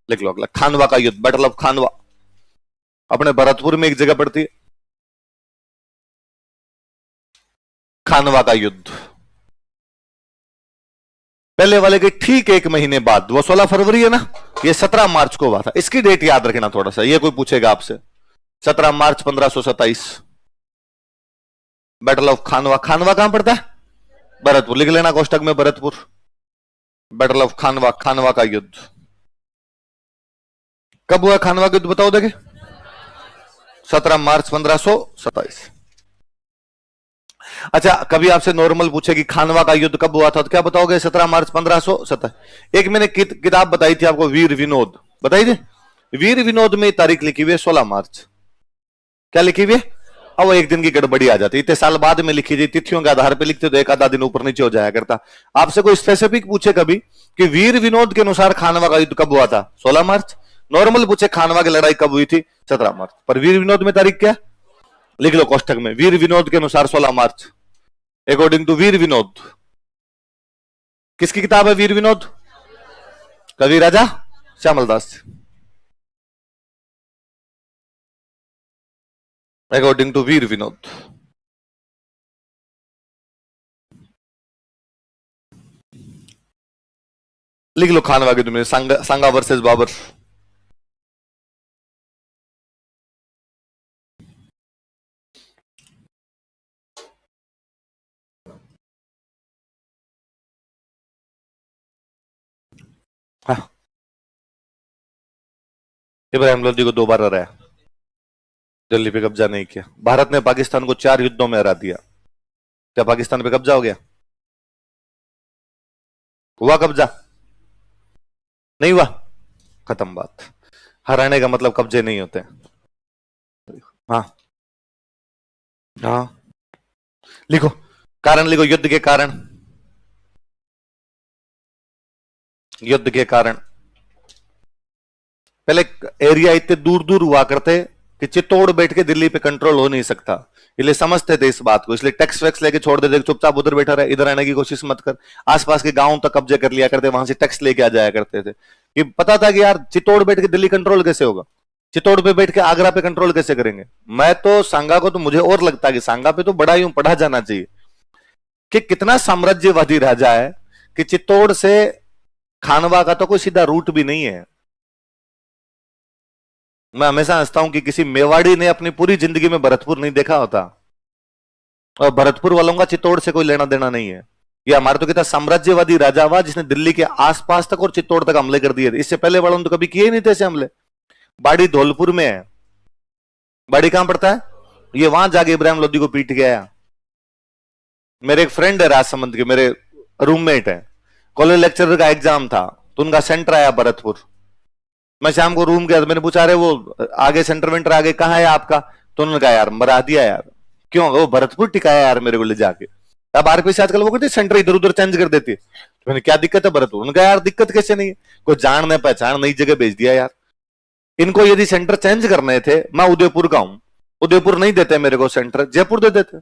लिख लो अगला, खानवा का युद्ध, बैटल ऑफ खानवा, अपने भरतपुर में एक जगह पड़ती है, खानवा का युद्ध। पहले वाले के ठीक एक महीने बाद, वो 16 फरवरी है ना, ये 17 मार्च को हुआ था। इसकी डेट याद रखना थोड़ा सा, ये कोई पूछेगा आपसे। 17 मार्च 1527, बैटल ऑफ खानवा। खानवा कहां पड़ता है? भरतपुर, लिख लेना कोष्टक में भरतपुर। बैटल ऑफ खानवा, खानवा का युद्ध कब हुआ? खानवा का युद्ध बताओ देखे। 17 मार्च 1527। अच्छा, कभी आपसे नॉर्मल पूछे कि खानवा का युद्ध कब हुआ था, तो क्या बताओगे? 17 मार्च 1527। एक मैंने किताब बताई थी आपको, वीर विनोद, बताई थी। वीर विनोद में तारीख लिखी हुई है 16 मार्च। क्या लिखी हुई है? अब वो एक दिन की गड़बड़ी आ जाती, इतने साल बाद में लिखी थी, तिथियों के आधार पर लिखते तो एक आधा दिन ऊपर नीचे हो जाया करता। आपसे कोई स्पेसिफिक पूछे कभी कि वीर विनोद के अनुसार खानवा का युद्ध कब हुआ था? 16 मार्च। नॉर्मल पूछे खानवा की लड़ाई कब हुई थी? 17 मार्च। पर वीर विनोद में तारीख क्या? लिख लो कोष्टक में, वीर विनोद के अनुसार 16 मार्च, अकॉर्डिंग टू वीर विनोद। किसकी किताब है वीर विनोद? कवि राजा श्यामलदास, अकॉर्डिंग टू वीर विनोद। लिख लो खानवा के युद्ध में, सांगा वर्सेस बाबर। हाँ, इब्राहिम लोदी को 2 बार हराया, दिल्ली पे कब्जा नहीं किया। भारत ने पाकिस्तान को 4 युद्धों में हरा दिया। क्या पाकिस्तान पे कब्जा हो गया? हुआ कब्जा? नहीं हुआ, खत्म बात। हराने का मतलब कब्जे नहीं होते। हाँ हाँ, लिखो कारण, लिखो युद्ध के कारण। युद्ध के कारण पहले एरिया इतने दूर दूर हुआ करते कि चित्तौड़ बैठ के दिल्ली पे कंट्रोल हो नहीं सकता, इसलिए समझते थे इस बात को, इसलिए टैक्स वैक्स लेके छोड़ देते, चुपचाप उधर बैठा रहे, इधर आने की कोशिश मत कर। आसपास के गांव तक कब्जे कर लिया करते, वहां से टैक्स लेके आ जाया करते थे। कि पता था कि यार चित्तौड़ बैठ के दिल्ली कंट्रोल कैसे होगा, चित्तौड़ पे बैठ के आगरा पे कंट्रोल कैसे करेंगे। मैं तो सांगा को, तो मुझे और लगता है कि सांगा पे तो बड़ा यूं पढ़ा जाना चाहिए कि कितना साम्राज्यवादी राजा है कि चित्तौड़ से खानवा का तो कोई सीधा रूट भी नहीं है। मैं हमेशा हंसता हूं कि किसी मेवाड़ी ने अपनी पूरी जिंदगी में भरतपुर नहीं देखा होता, और भरतपुर वालों का चित्तौड़ से कोई लेना देना नहीं है। ये हमारे तो कितना साम्राज्यवादी राजा हुआ जिसने दिल्ली के आसपास तक और चित्तौड़ तक हमले कर दिए थे। इससे पहले वालों ने तो कभी किए ही नहीं थे ऐसे हमले। बाड़ी धौलपुर में है, बाड़ी कहां पड़ता है? ये वहां जाके इब्राहिम लोदी को पीट के आया। मेरे एक फ्रेंड है राजसमंद के, मेरे रूममेट है, कॉलेज लेक्चरर का एग्जाम था तो उनका सेंटर आया भरतपुर। मैं शाम को रूम गया तो मैंने पूछा, अरे वो आगे सेंटर वेंटर आगे कहाँ है आपका? तो उन्होंने कहा यार मरा दिया यार। क्यों? वो भरतपुर टिकाया यार मेरे को ले जाके। अब आरपी से आजकल वो कहते सेंटर इधर उधर चेंज कर देती है। तो मैंने क्या दिक्कत है भरतपुर? उन्होंने कहा यार दिक्कत कैसे नहीं है, कोई जान न पहचान नई जगह भेज दिया यार। इनको यदि सेंटर चेंज करने थे, मैं उदयपुर का हूं, उदयपुर नहीं देते मेरे को सेंटर, जयपुर दे देते,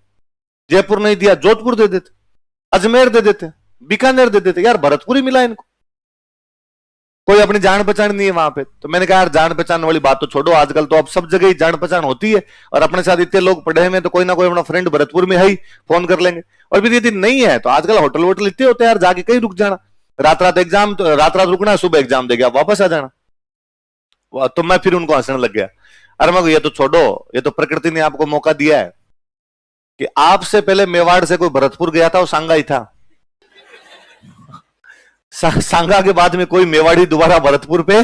जयपुर नहीं दिया जोधपुर दे देते, अजमेर दे देते, बीकानेर दे देते, यार भरतपुर ही मिला इनको। कोई अपनी जान पहचान नहीं है वहां पे। तो मैंने कहा यार जान पहचान वाली बात तो छोड़ो, आजकल तो अब सब जगह ही जान पहचान होती है, और अपने साथ इतने लोग पढ़े हुए तो कोई ना कोई अपना फ्रेंड भरतपुर में है ही, फोन कर लेंगे। और फिर यदि नहीं है तो आजकल होटल वोटल इतने होते हैं यार, जाके कहीं रुक जाना, रात रात एग्जाम, तो रात रात रुकना, सुबह एग्जाम दे गया वापस आ जाना। तो मैं फिर उनको हंसने लग गया। अरे मैं ये तो छोड़ो, ये तो प्रकृति ने आपको मौका दिया है कि आपसे पहले मेवाड़ से कोई भरतपुर गया था, वो सांगा ही था। सांगा के बाद में कोई मेवाड़ी दोबारा भरतपुर पे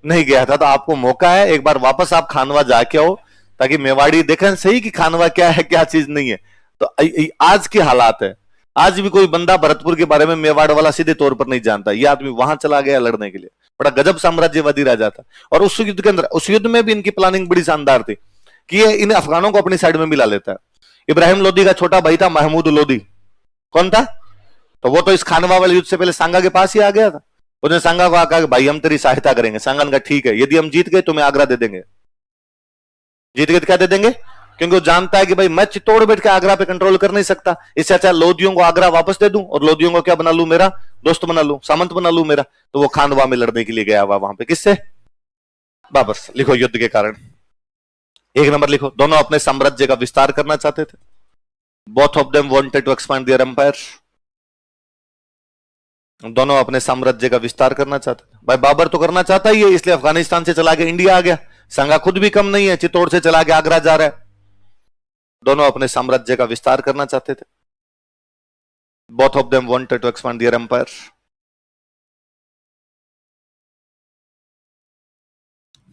नहीं गया था। तो आपको मौका है, एक बार वापस आप खानवा जाके आओ, ताकि मेवाड़ी देखें सही कि खानवा क्या है क्या चीज नहीं है। तो आज की हालात है, आज भी कोई बंदा भरतपुर के बारे में मेवाड़ वाला सीधे तौर पर नहीं जानता। ये आदमी वहां चला गया लड़ने के लिए, बड़ा गजब साम्राज्यवादी राजा था। और उस युद्ध के अंदर, उस युद्ध में भी इनकी प्लानिंग बड़ी शानदार थी कि ये इन अफगानों को अपनी साइड में मिला लेता है। इब्राहिम लोदी का छोटा भाई था महमूद लोदी। कौन था? तो वो तो इस खानवा वाले युद्ध से पहले सांगा के पास ही आ गया था। उसने सांगा को कहा कि भाई हम तेरी सहायता करेंगे। सांगा ने कहा ठीक है, यदि हम जीत गए तुम्हें आगरा दे देंगे। जीत गए तो क्या दे देंगे? क्योंकि वो जानता है कि भाई मैं चित्तौड़ बैठ के आगरा पे कंट्रोल कर नहीं सकता, इससे अच्छा लोदियों को आगरा वापस दे दूं और लोदियों को क्या बना लूं, मेरा दोस्त बना लूं, सामंत बना लूं मेरा। तो वो खांडवा में लड़ने के लिए गया हुआ वहां पे, किससे? बाबर से। लिखो युद्ध के कारण। एक नंबर लिखो, दोनों अपने साम्राज्य का विस्तार करना चाहते थे। Both of them wanted to expand their empire. दोनों अपने साम्राज्य का विस्तार करना चाहते थे। भाई बाबर तो करना चाहता ही है, इसलिए अफगानिस्तान से चला के इंडिया आ गया। संगा खुद भी कम नहीं है, चित्तौड़ से चला के आगरा जा रहा है। दोनों अपने साम्राज्य का विस्तार करना चाहते थे। Both of them wanted to expand their empire.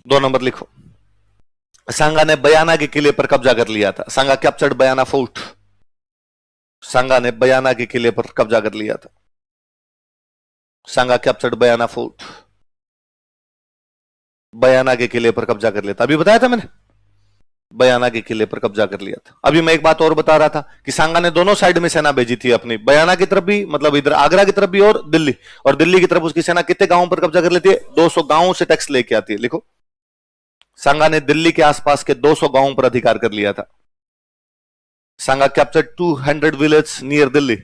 दो नंबर लिखो, सांगा ने बयाना के किले पर कब्जा कर लिया था। सांगा कैप्चर्ड बयाना फोर्ट। सांगा ने बयाना के किले पर कब्जा कर लिया था। सांगा कैप्चर्ड बयाना फोर्ट। बयाना के किले पर कब्जा कर लिया था, अभी बताया था मैंने, बयाना के किले पर कब्जा कर लिया था। अभी मैं एक बात और बता रहा था कि सांगा ने दोनों साइड में सेना भेजी थी अपनी, बयाना की तरफ भी, मतलब इधर आगरा की तरफ भी, और दिल्ली की तरफ उसकी सेना कितने गांवों पर कब्जा कर लेती है? 200 गांवों से टैक्स लेके आती है। लिखो, सांगा ने दिल्ली के आसपास के 200 गांवों पर अधिकार कर लिया था। सांगा कैप्चर्ड 200 विलेज नियर दिल्ली।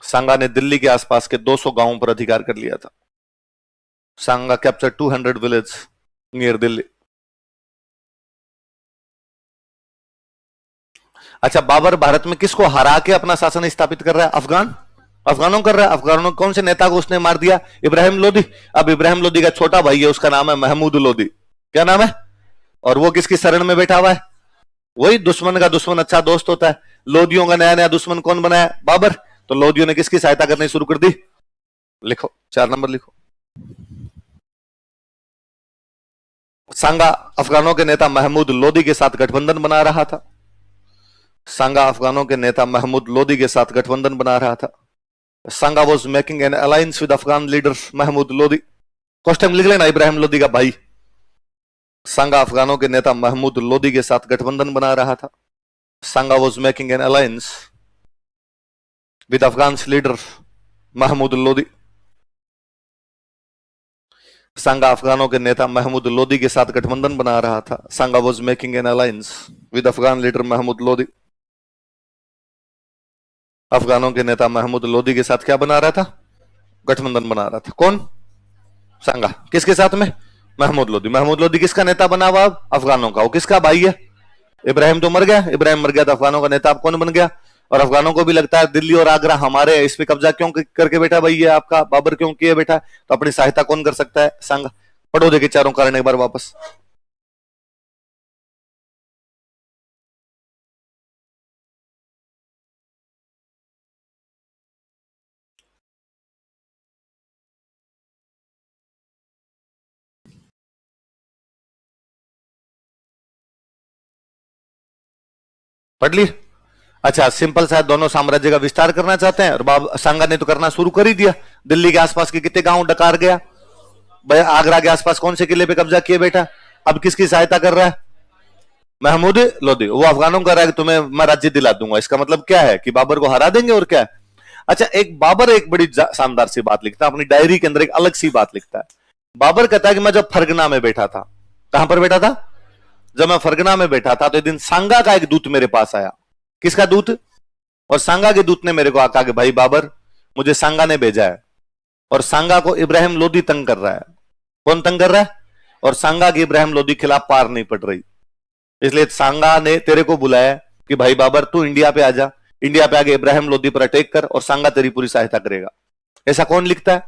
सांगा ने दिल्ली के आसपास के 200 गांवों पर अधिकार कर लिया था। सांगा कैप्चर्ड 200 विलेज नियर दिल्ली। अच्छा, बाबर भारत में किसको हरा के अपना शासन स्थापित कर रहा है? अफगानों कर रहा है। अफगानों कौन से नेता को उसने मार दिया? इब्राहिम लोदी। अब इब्राहिम लोदी का छोटा भाई है, उसका नाम है महमूद लोदी। क्या नाम है? और वो किसकी शरण में बैठा हुआ है? वही दुश्मन का दुश्मन अच्छा दोस्त होता है। लोदियों का नया नया दुश्मन कौन बनाया? बाबर। तो लोदियों ने किसकी सहायता करनी शुरू कर दी? लिखो, 4 नंबर लिखो। सांगा अफगानों के नेता महमूद लोदी के साथ गठबंधन बना रहा था। सांगा अफगानों के नेता महमूद लोदी के साथ गठबंधन बना रहा था। Sanga was making an alliance with Afghan leader Mahmud Lodi. कुछ टाइम लिख लेना, इब्राहिम लोदी का भाई। सांगा अफगानों के नेता महमूद लोदी के साथ गठबंधन बना रहा था। Sanga was making an alliance with Afghan leader Mahmud Lodi. Sanga अफगानों के नेता महमूद लोदी के साथ गठबंधन बना रहा था। Sanga was making an alliance with Afghan leader Mahmud Lodi. अफगानों के नेता महमूद लोदी के साथ क्या बना रहा था? गठबंधन बना रहा था। कौन? सांगा। किसके साथ में? महमूद लोदी। महमूद लोदी किसका नेता बना हुआ? अफगानों का। वो किसका भाई है? इब्राहिम तो मर गया। इब्राहिम मर गया तो अफगानों का नेता अब कौन बन गया? और अफगानों को भी लगता है दिल्ली और आगरा हमारे, इस पे कब्जा क्यों करके बैठा भाई, ये आपका बाबर क्यों किए बैठा? तो अपनी सहायता कौन कर सकता है? सांगा। पढ़ो देखिए चारों कारण एक बार वापस। पढ़ ली? अच्छा, सिंपल सा, दोनों साम्राज्य का विस्तार करना चाहते हैं और सांगा ने तो करना शुरू कर ही दिया। दिल्ली के आसपास के कितने गांव डकार गया। आगरा के आसपास कौन से किले पे कब्जा किए बैठा। अब किसकी सहायता कर रहा है? महमूद लोदी। वो अफगानों का रहा है कि तुम्हें मैं राज्य दिला दूंगा। इसका मतलब क्या है कि बाबर को हरा देंगे और क्या है? अच्छा, एक बाबर एक बड़ी शानदार सी बात लिखता है अपनी डायरी के अंदर, एक अलग सी बात लिखता है। बाबर कहता है कि मैं जब फरगना में बैठा था। कहां पर बैठा था? जब मैं फरगना में बैठा था तो एक दिन सांगा का एक दूत मेरे पास आया। किसका दूत? और सांगा के दूत ने मेरे को कहा कि भाई बाबर, मुझे सांगा ने भेजा है और सांगा को इब्राहिम लोदी तंग कर रहा है। कौन तंग कर रहा है? और सांगा की इब्राहिम लोदी खिलाफ पार नहीं पड़ रही, इसलिए सांगा ने तेरे को बुलाया कि भाई बाबर तू इंडिया पे आ जा, इंडिया पे आके इब्राहिम लोदी पर अटैक कर और सांगा तेरी पूरी सहायता करेगा। ऐसा कौन लिखता है?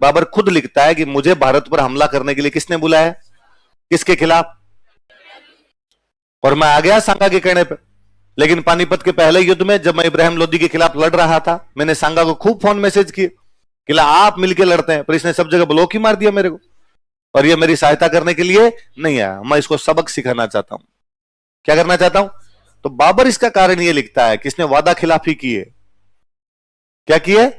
बाबर खुद लिखता है कि मुझे भारत पर हमला करने के लिए किसने बुलाया है? किसके खिलाफ? और मैं आ गया सांगा के कहने पे। लेकिन पानीपत के पहले युद्ध में जब मैं इब्राहिम लोदी के खिलाफ लड़ रहा था, मैंने सांगा को खूब फोन मैसेज किए कि आप मिलके लड़ते हैं, पर इसने सब जगह ब्लॉक ही मार दिया मेरे को और ये मेरी सहायता करने के लिए नहीं आया। मैं इसको सबक सिखाना चाहता हूं। क्या करना चाहता हूं? तो बाबर इसका कारण ये लिखता है कि इसने वादा खिलाफी की है। क्या किए?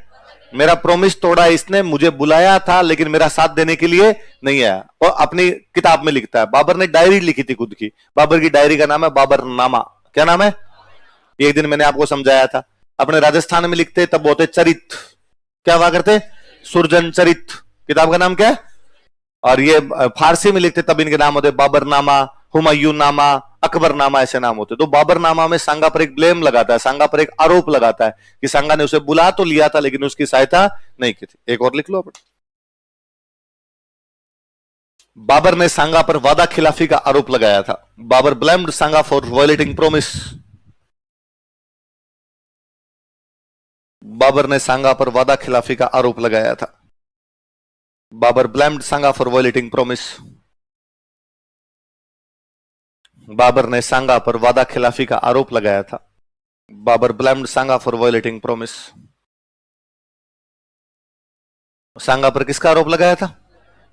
मेरा प्रॉमिस तोड़ा इसने, मुझे बुलाया था लेकिन मेरा साथ देने के लिए नहीं आया। और अपनी किताब में लिखता है, बाबर ने डायरी लिखी थी खुद की। बाबर की डायरी का नाम है बाबरनामा। क्या नाम है? एक दिन मैंने आपको समझाया था। अपने राजस्थान में लिखते तब होते चरित। क्या हुआ करते? सुरजन चरित। किताब का नाम क्या है? और ये फारसी में लिखते तब इनके नाम होते बाबरनामा, हुमायूं नामा, अकबर नामा ऐसे नाम होते। तो बाबर नामा में सांगा पर एक ब्लेम लगाता है, सांगा पर एक आरोप लगाता है कि सांगा ने उसे बुला तो लिया था लेकिन उसकी सहायता नहीं की थी। एक और लिख लो अपन। बाबर ने सांगा पर वादा खिलाफी का आरोप लगाया था। Babur blamed Sanga for violating promise. Babur ने सांगा पर वादा खिलाफी का आरोप लगाया था। Babur blamed Sanga for violating promise. Babur ने सांगा पर वादा खिलाफी का आरोप लगाया था। Babur blamed Sanga for violating promise. Sanga पर किसका आरोप लगाया था?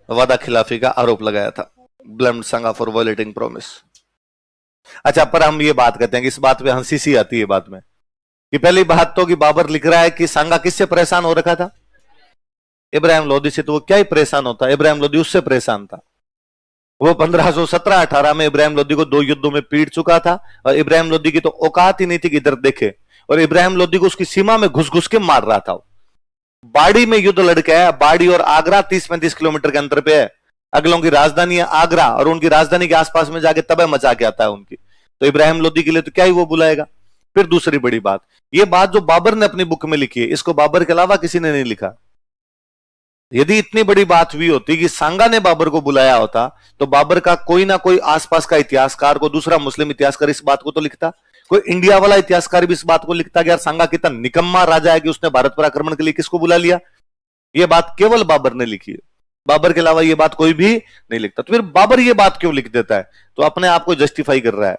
वादा खिलाफी का आरोप लगाया था। Blamed Sanga for violating promise. अच्छा, पर हम ये बात करते हैं कि इस बात पे हंसी सी आती है बात में कि पहली बात तो कि बाबर लिख रहा है कि सांगा किससे परेशान हो रखा था? इब्राहिम लोदी से। तो वो क्या ही परेशान होता, इब्राहिम लोदी उससे परेशान था। वो 1517-18 में इब्राहिम लोदी को 2 युद्धों में पीट चुका था और इब्राहिम लोदी की तो औकात ही नहीं थी कि इधर देखे, और इब्राहिम लोदी को उसकी सीमा में घुस घुस के मार रहा था। बाड़ी में युद्ध लड़के है, बाड़ी और आगरा 30-35 किलोमीटर के अंतर पे है। अगलों की राजधानी है आगरा और उनकी राजधानी के आसपास में जाके तबाह मचा के आता है उनकी। तो इब्राहिम लोदी के लिए तो क्या ही वो बुलाएगा। फिर दूसरी बड़ी बात, ये बात जो बाबर ने अपनी बुक में लिखी है, इसको बाबर के अलावा किसी ने नहीं लिखा। यदि इतनी बड़ी बात हुई होती कि सांगा ने बाबर को बुलाया होता तो बाबर का कोई ना कोई आसपास का इतिहासकार, को दूसरा मुस्लिम इतिहासकार इस बात को तो लिखता, कोई इंडिया वाला इतिहासकार भी इस बात को लिखता कि यार सांगा कितना निकम्मा राजा है कि उसने भारत पर आक्रमण के लिए किसको बुला लिया। यह बात केवल बाबर ने लिखी है, बाबर के अलावा यह बात कोई भी नहीं लिखता। तो फिर बाबर यह बात क्यों लिख देता है? तो अपने आप को जस्टिफाई कर रहा है।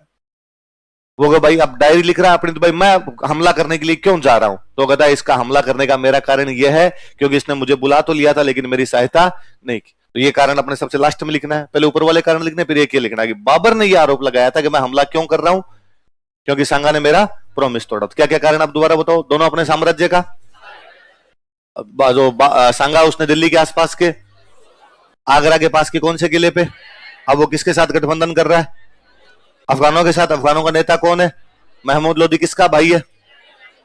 वो कहा भाई अब डायरी लिख रहा है अपनी, तो भाई मैं हमला करने के लिए क्यों जा रहा हूं? तो कहता है इसका हमला करने का मेरा कारण यह है क्योंकि इसने मुझे बुला तो लिया था लेकिन मेरी सहायता नहीं की। तो ये कारण अपने सबसे लास्ट में लिखना है, पहले ऊपर वाले कारण लिखने, फिर ये लिखना है कि बाबर ने यह आरोप लगाया था कि मैं हमला क्यों कर रहा हूं, क्योंकि सांगा ने मेरा प्रॉमिस तोड़ा। तो क्या क्या कारण आप दोबारा बताओ? दोनों अपने साम्राज्य का, जो सांगा उसने दिल्ली के आसपास के, आगरा के पास के कौन से किले पे, अब वो किसके साथ गठबंधन कर रहा है? अफगानों के साथ। अफगानों का नेता कौन है? महमूद लोदी किसका भाई है?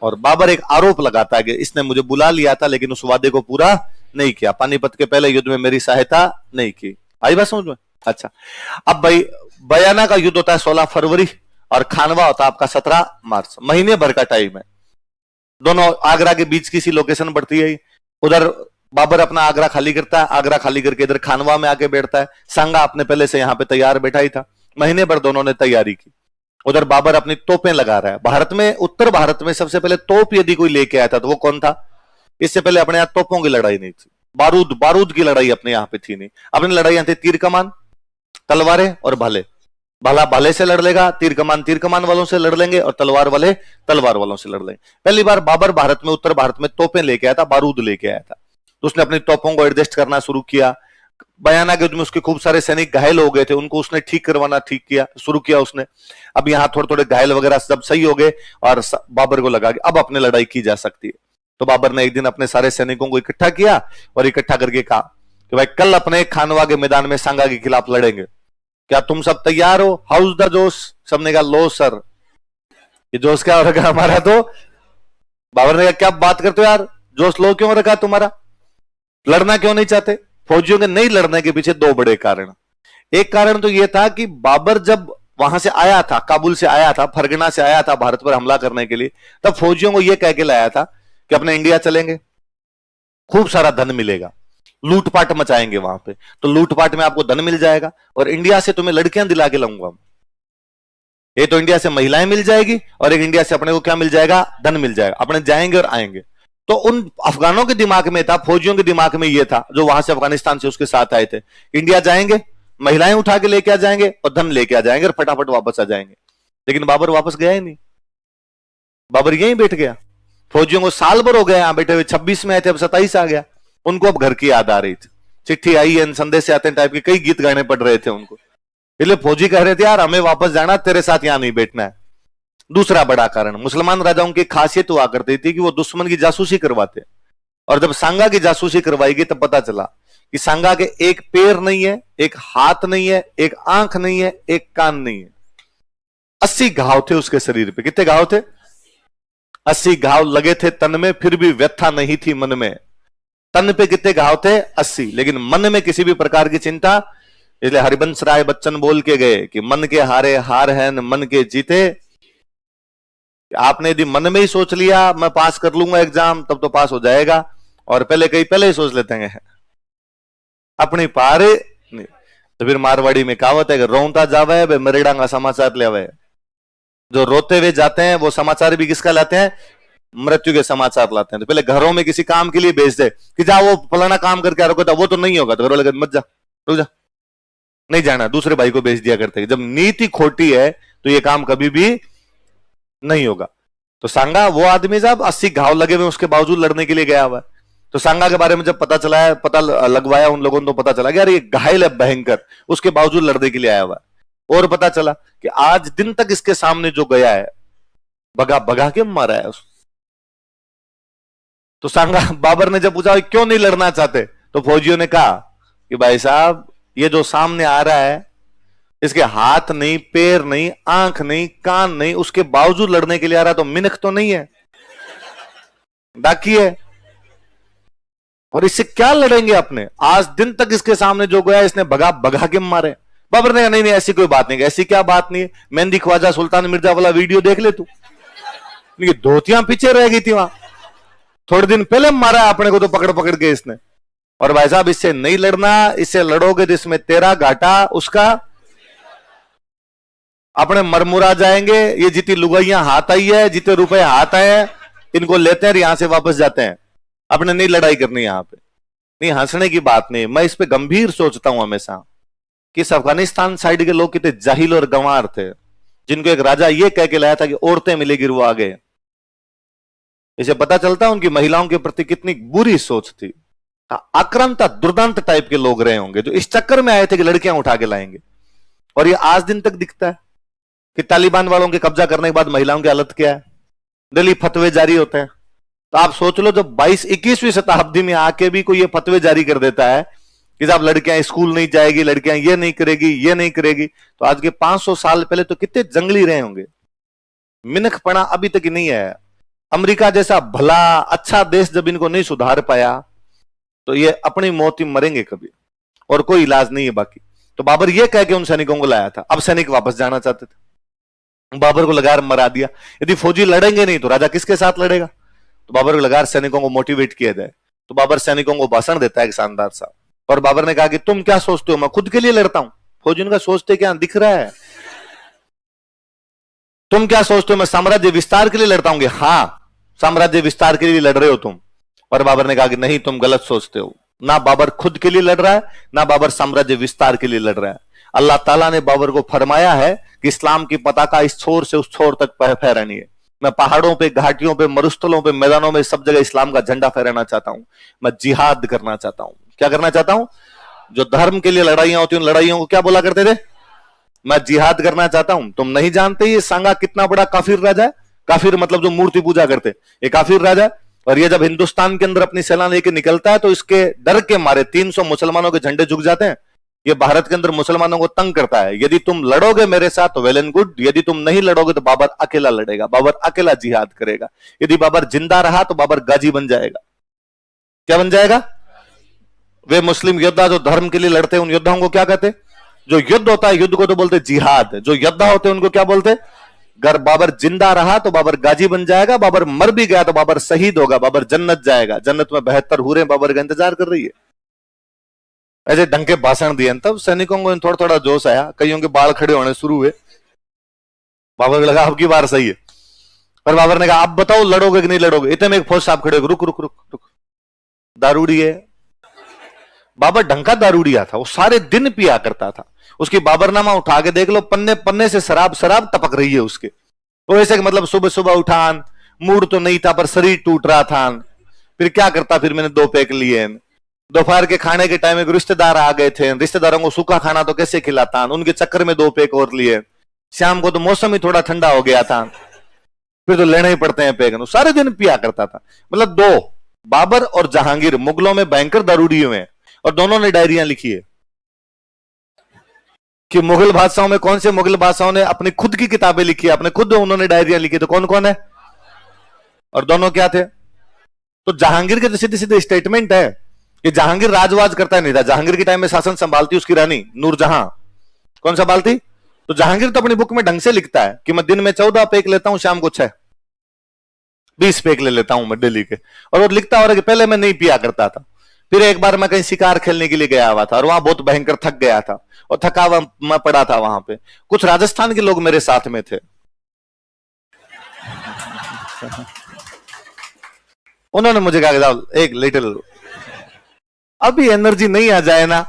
और बाबर एक आरोप लगाता है कि इसने मुझे बुला लिया था लेकिन उस वादे को पूरा नहीं किया, पानीपत के पहले युद्ध में मेरी सहायता नहीं की। आई बात समझ में? अच्छा, अब भाई बयाना का युद्ध होता है 16 फरवरी और खानवा होता है आपका 17 मार्च। महीने भर का टाइम है। दोनों आगरा के बीच की सी लोकेशन पड़ती है। उधर बाबर अपना आगरा खाली करता है, आगरा खाली करके इधर खानवा में आके बैठता है। सांगा अपने पहले से यहां पे तैयार बैठा ही था। महीने भर दोनों ने तैयारी की। उधर बाबर अपनी तोपें लगा रहा है। भारत में, उत्तर भारत में सबसे पहले तोप यदि कोई लेके आया था तो वो कौन था? इससे पहले अपने यहां तोपों की लड़ाई नहीं थी, बारूद की लड़ाई अपने यहां पे थी नहीं। अपनी लड़ाइयां थी तीर कमान, तलवारें और भाले। भाला भाले से लड़ लेगा, तीर कमान वालों से लड़ लेंगे और तलवार वाले तलवार वालों से लड़ लेंगे। पहली बार बाबर भारत में, उत्तर भारत में तोपें लेके आया था, बारूद लेके आया था। तो उसने अपनी तोपों को एडजस्ट करना शुरू किया। बयाना के युद्ध में उसके खूब सारे सैनिक घायल हो गए थे, उनको उसने ठीक करवाना शुरू किया उसने। अब यहाँ थोड़े थोड़े घायल वगैरह सब सही हो गए और बाबर को लगा कि अब अपने लड़ाई की जा सकती है। तो बाबर ने एक दिन अपने सारे सैनिकों को इकट्ठा किया और इकट्ठा करके कहा कि भाई कल अपने खानवा के मैदान में सांगा के खिलाफ लड़ेंगे, क्या तुम सब तैयार हो? हाउस द जोश? सबने कहा लो सर। ये जोश क्या हो रखा हमारा? तो बाबर ने कहा क्या बात करते हो यार, जोश लो क्यों रखा तुम्हारा, लड़ना क्यों नहीं चाहते? फौजियों के नहीं लड़ने के पीछे 2 बड़े कारण। एक कारण तो यह था कि बाबर जब वहां से आया था, काबुल से आया था, फरगना से आया था भारत पर हमला करने के लिए, तब फौजियों को यह कह के लाया था कि अपने इंडिया चलेंगे, खूब सारा धन मिलेगा, लूटपाट मचाएंगे वहां पे, तो लूटपाट में आपको धन मिल जाएगा और इंडिया से तुम्हें लड़कियां दिला के लाऊंगा। ये तो इंडिया से महिलाएं मिल जाएगी और एक इंडिया से अपने को क्या मिल जाएगा? धन मिल जाएगा। अपने जाएंगे और आएंगे। तो उन अफगानों के दिमाग में था, फौजियों के दिमाग में यह था जो वहां से अफगानिस्तान से उसके साथ आए थे, इंडिया जाएंगे, महिलाएं उठा के लेके आ जाएंगे और धन लेके आ जाएंगे और फटाफट वापस आ जाएंगे। लेकिन बाबर वापस गया ही नहीं, बाबर यहीं बैठ गया। फौजियों को साल भर हो गया यहां बैठे हुए, 26 में आए थे, अब 27 आ गया। उनको अब घर की याद आ रही थी, चिट्ठी आई है, संदेश आते टाइप के कई गीत गाने पड़ रहे थे उनको। इसलिए फौजी कह रहे थे यार हमें वापस जाना, तेरे साथ यहां नहीं बैठना है। दूसरा बड़ा कारण, मुसलमान राजाओं की खासियत हुआ करती थी कि वो दुश्मन की जासूसी करवाते, और जब सांगा की जासूसी करवाई गई तब पता चला कि सांगा के एक पैर नहीं है, एक हाथ नहीं है, एक आंख नहीं है, एक कान नहीं है, 80 घाव थे उसके शरीर पे। कितने घाव थे? 80 घाव लगे थे तन में, फिर भी व्यथा नहीं थी मन में। तन पे कितने घाव थे? 80, लेकिन मन में किसी भी प्रकार की चिंता इसलिए हरिवंश राय बच्चन बोल के गए कि मन के हारे हार है न मन के जीते। आपने यदि मन में ही सोच लिया मैं पास कर लूंगा एग्जाम, तब तो पास हो जाएगा, और पहले ही सोच लेते हैं अपनी पारे नहीं। तो फिर मारवाड़ी में कहावत है कि रोता जावे वे मरेड़ा का समाचार ले आवे। जो रोते हुए जाते हैं वो समाचार भी किसका लाते हैं? मृत्यु के समाचार लाते हैं। तो पहले घरों में किसी काम के लिए भेज दे कि जा वो फलाना काम करके आ, रुको वो तो नहीं होगा, तो घरों लगे मत जा, रुक जा, नहीं जाना, दूसरे भाई को भेज दिया करते। जब नीति खोटी है तो ये काम कभी भी नहीं होगा। तो सांगा वो आदमी साहब 80 घाव लगे हुए उसके बावजूद लड़ने के लिए गया हुआ है। तो सांगा के बारे में जब पता चला है, पता लगवाया उन लोगों ने, तो पता चला कि यार ये घायल है भयंकर, उसके बावजूद लड़ने के लिए आया हुआ है। और पता चला कि आज दिन तक इसके सामने जो गया है भगा भगा के मारा है उसको। तो सांगा बाबर ने जब पूछा क्यों नहीं लड़ना चाहते, तो फौजियों ने कहा कि भाई साहब ये जो सामने आ रहा है इसके हाथ नहीं, पैर नहीं, आंख नहीं, कान नहीं, उसके बावजूद लड़ने के लिए आ रहा है, तो मिनख तो नहीं है, डाकी है, और इससे क्या लड़ेंगे अपने? आज दिन तक इसके सामने जो गया इसने भगा भगा के मारे। बाबर ने कहा नहीं नहीं ऐसी कोई बात नहीं, ऐसी क्या बात नहीं है, मेहंदी ख्वाजा सुल्तान मिर्जा वाला वीडियो देख ले तू, धोतियां पीछे रह गई थी वहां, थोड़े दिन पहले मारा अपने को तो पकड़ पकड़ के इसने। और भाई साहब इससे नहीं लड़ना, इससे लड़ोगे जिसमें तेरा घाटा उसका, अपने मरमुरा जाएंगे। ये जितनी लुगाइयां हाथ आई है, जितने रुपए हाथ आए हैं, इनको लेते हैं और यहां से वापस जाते हैं। अपने नहीं लड़ाई करनी यहां पे, नहीं हंसने की बात नहीं। मैं इस पे गंभीर सोचता हूं हमेशा कि इस अफगानिस्तान साइड के लोग कितने जाहिल और गंवार थे, जिनको एक राजा ये कह के लाया था कि औरतें मिलेगी वो आगे। इसे पता चलता उनकी महिलाओं के प्रति कितनी बुरी सोच थी। आक्रांत दुर्दांत टाइप के लोग रहे होंगे जो इस चक्कर में आए थे कि लड़कियां उठा के लाएंगे। और ये आज दिन तक दिखता है कि तालिबान वालों के कब्जा करने के बाद महिलाओं की हालत क्या है, डेली फतवे जारी होते हैं। तो आप सोच लो जब 22-21वीं शताब्दी में आके भी कोई ये फतवे जारी कर देता है कि साहब लड़कियां स्कूल नहीं जाएगी, लड़कियां ये नहीं करेगी, ये नहीं करेगी, तो आज के 500 साल पहले तो कितने जंगली रहे होंगे। मिनखपना अभी तक नहीं है। अमेरिका जैसा भला अच्छा देश जब इनको नहीं सुधार पाया तो ये अपनी मौत ही मरेंगे कभी, और कोई इलाज नहीं है बाकी। तो बाबर ये कह के उन सैनिकों को लाया था। अब सैनिक वापस जाना चाहते थे, बाबर को लगा मरा दिया। यदि फौजी लड़ेंगे नहीं तो राजा किसके साथ लड़ेगा? तो बाबर को लगा सैनिकों को मोटिवेट किया जाए। तो बाबर सैनिकों को भाषण देता है एक शानदार सा, और बाबर ने कहा कि तुम क्या सोचते हो मैं खुद के लिए लड़ता हूं? फौजी उनका सोचते क्या दिख रहा है? तुम क्या सोचते हो मैं साम्राज्य विस्तार के लिए लड़ता हूं? हाँ साम्राज्य विस्तार के लिए लड़ रहे हो तुम। और बाबर ने कहा कि नहीं तुम गलत सोचते हो। ना बाबर खुद के लिए लड़ रहा है, ना बाबर साम्राज्य विस्तार के लिए लड़ रहा है। अल्लाह ताला ने बाबर को फरमाया है कि इस्लाम की पताका इस छोर से उस छोर तक फहरानी है। मैं पहाड़ों पे, घाटियों पे, मरुस्थलों पे, मैदानों में सब जगह इस्लाम का झंडा फहराना चाहता हूं। मैं जिहाद करना चाहता हूं। क्या करना चाहता हूं? जो धर्म के लिए लड़ाइयां होती हैं उन लड़ाइयों को क्या बोला करते थे? मैं जिहाद करना चाहता हूं। तुम नहीं जानते ये सांगा कितना बड़ा काफिर राजा है। काफिर मतलब जो मूर्ति पूजा करते, ये काफिर राजा। और ये जब हिंदुस्तान के अंदर अपनी सेना लेके निकलता है तो इसके डर के मारे 300 मुसलमानों के झंडे झुक जाते हैं। ये भारत के अंदर मुसलमानों को तंग करता है। यदि तुम लड़ोगे मेरे साथ तो वेल एंड गुड, यदि तुम नहीं लड़ोगे तो बाबर अकेला लड़ेगा, बाबर अकेला जिहाद करेगा। यदि बाबर जिंदा रहा तो बाबर गाजी बन जाएगा। क्या बन जाएगा? वे मुस्लिम योद्धा जो धर्म के लिए लड़ते हैं उन योद्धाओं को क्या कहते? जो युद्ध होता है युद्ध को तो बोलते जिहाद। जो योद्धा होते हैं उनको क्या बोलते? अगर बाबर जिंदा रहा तो बाबर गाजी बन जाएगा, बाबर मर भी गया तो बाबर शहीद होगा, बाबर जन्नत जाएगा। जन्नत में 72 हूरें बाबर का इंतजार कर रही है। ऐसे ढंग के भाषण दिए तब सैनिकों को थोड़ा थोड़ा जोश आया, कईयों के बाल खड़े होने शुरू हुए। बाबर को लगा अब की बार सही है। पर बाबर ने कहा अब बताओ लड़ोगे कि नहीं लड़ोगे? इतने में एक फौज साहब खड़े हो, रुक रुक रुक रुक, दारूड़ी है। बाबर ढंग का दारूड़िया था, वो सारे दिन पिया करता था। उसकी बाबरनामा उठा के देख लो, पन्ने पन्ने से शराब शराब टपक रही है उसके। तो ऐसे मतलब सुबह सुबह उठान, मूड तो नहीं था पर शरीर टूट रहा था। फिर क्या करता, फिर मैंने 2 पैक लिए। दोपहर के खाने के टाइम एक रिश्तेदार आ गए थे, रिश्तेदारों को सूखा खाना तो कैसे खिलाता, उनके चक्कर में 2 पैक और लिए। शाम को तो मौसम ही थोड़ा ठंडा हो गया था, फिर तो लेने ही पड़ते हैं पैक। सारे दिन पिया करता था। मतलब 2 बाबर और जहांगीर मुगलों में भयंकर दारूड़ी हुए हैं, और दोनों ने डायरियां लिखी है कि मुगल बादशाहों में कौन से मुगल बादशाहों ने अपनी खुद की किताबें लिखी है, अपने खुद उन्होंने डायरियां लिखी। तो कौन कौन है? और दोनों क्या थे? तो जहांगीर के तो सीधे सीधे स्टेटमेंट है कि जहांगीर राजवाज करता नहीं था। जहांगीर के टाइम में शासन संभालती उसकी रानी नूरजहां। कौन संभालती? तो जहांगीर तो अपनी बुक में ढंग से लिखता है कि मैं दिन में 14 पेक लेता हूं, शाम को 6, 20 पेक ले लेता हूं मैं डेली के। और वो लिखता हो रहा कि पहले मैं नहीं पिया करता था। फिर एक बार मैं कहीं शिकार खेलने के लिए गया हुआ था और वहां बहुत भयंकर थक गया था और थका हुआ मैं पड़ा था वहां पे। कुछ राजस्थान के लोग मेरे साथ में थे, उन्होंने मुझे कहा एक लिटिल अभी एनर्जी नहीं आ जाए ना,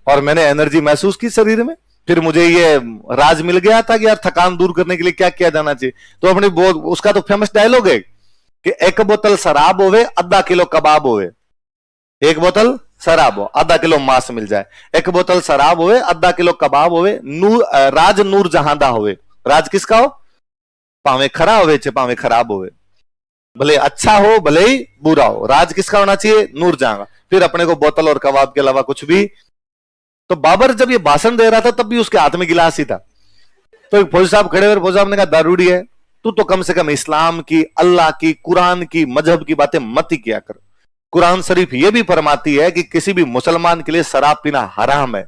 और मैंने एनर्जी महसूस की शरीर में। फिर मुझे ये राज मिल गया था कि यार थकान दूर करने के लिए क्या किया जाना चाहिए। तो अपनी उसका तो फेमस डायलॉग है कि एक बोतल शराब होवे, आधा किलो कबाब होवे। एक बोतल शराब हो, आधा किलो मांस मिल जाए। एक बोतल शराब होवे, आधा किलो कबाब होवे, राज नूर जहां दा होवे। राज किसका हो? पावे खरा होवे चे पावे खराब होवे, भले अच्छा हो भले ही बुरा हो, राज किसका होना चाहिए? नूर जहां का। फिर अपने को बोतल और कबाब के अलावा कुछ भी। तो बाबर जब ये भाषण दे रहा था तब भी उसके हाथ में गिलास ही था। तो एक फौजी साहब खड़े हुए, फौजी साहब ने कहा दारूड़ी है तू, तो कम से कम इस्लाम की, अल्लाह की, कुरान की, मजहब की बातें मत ही किया कर। कुरान शरीफ ये भी फरमाती है कि किसी भी मुसलमान के लिए शराब पीना हराम है,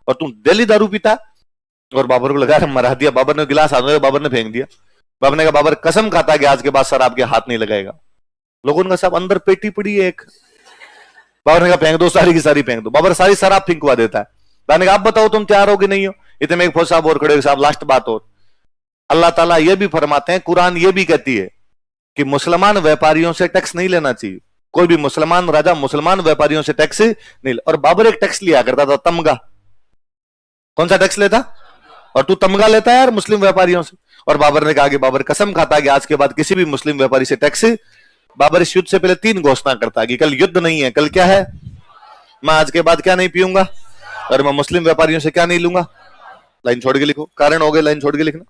और तुम डेली दारू पीता। और बाबर को लगा मरा दिया। बाबर ने गिलास हाथ में, बाबर ने फेंक दिया। बाबर ने कहा बाबर कसम खाता कि आज के बाद शराब के हाथ नहीं लगाएगा। लोगों ने कहा साहब अंदर पेटी पड़ी है एक। बाबर ने कहा फेंक दो, सारी की सारी फेंक दो। बाबर सारी शराब फेंकवा देता है। बाबर ने कहा आप बताओ तुम तैयार हो कि नहीं हो? इतने में एक फौज साहब और खड़े, साहब लास्ट बात और, अल्लाह ताला ये भी फरमाते हैं, कुरान ये भी कहती है कि मुसलमान व्यापारियों से टैक्स नहीं लेना चाहिए। कोई भी मुसलमान राजा मुसलमान व्यापारियों से टैक्स नहीं। और बाबर एक टैक्स लिया करता था, तमगा। कौन सा टैक्स लेता? और तू तमगा लेता है यार मुस्लिम व्यापारियों से। और बाबर ने कहा कि बाबर कसम खाता है कि आज के बाद किसी भी मुस्लिम व्यापारी से टैक्स। बाबर इस युद्ध से पहले 3 घोषणा करता है कि कल युद्ध नहीं है, कल क्या है? मैं आज के बाद क्या नहीं पीऊंगा, और मैं मुस्लिम व्यापारियों से क्या नहीं लूंगा। लाइन छोड़ के लिखो, कारण हो गए, लाइन छोड़ के लिखना।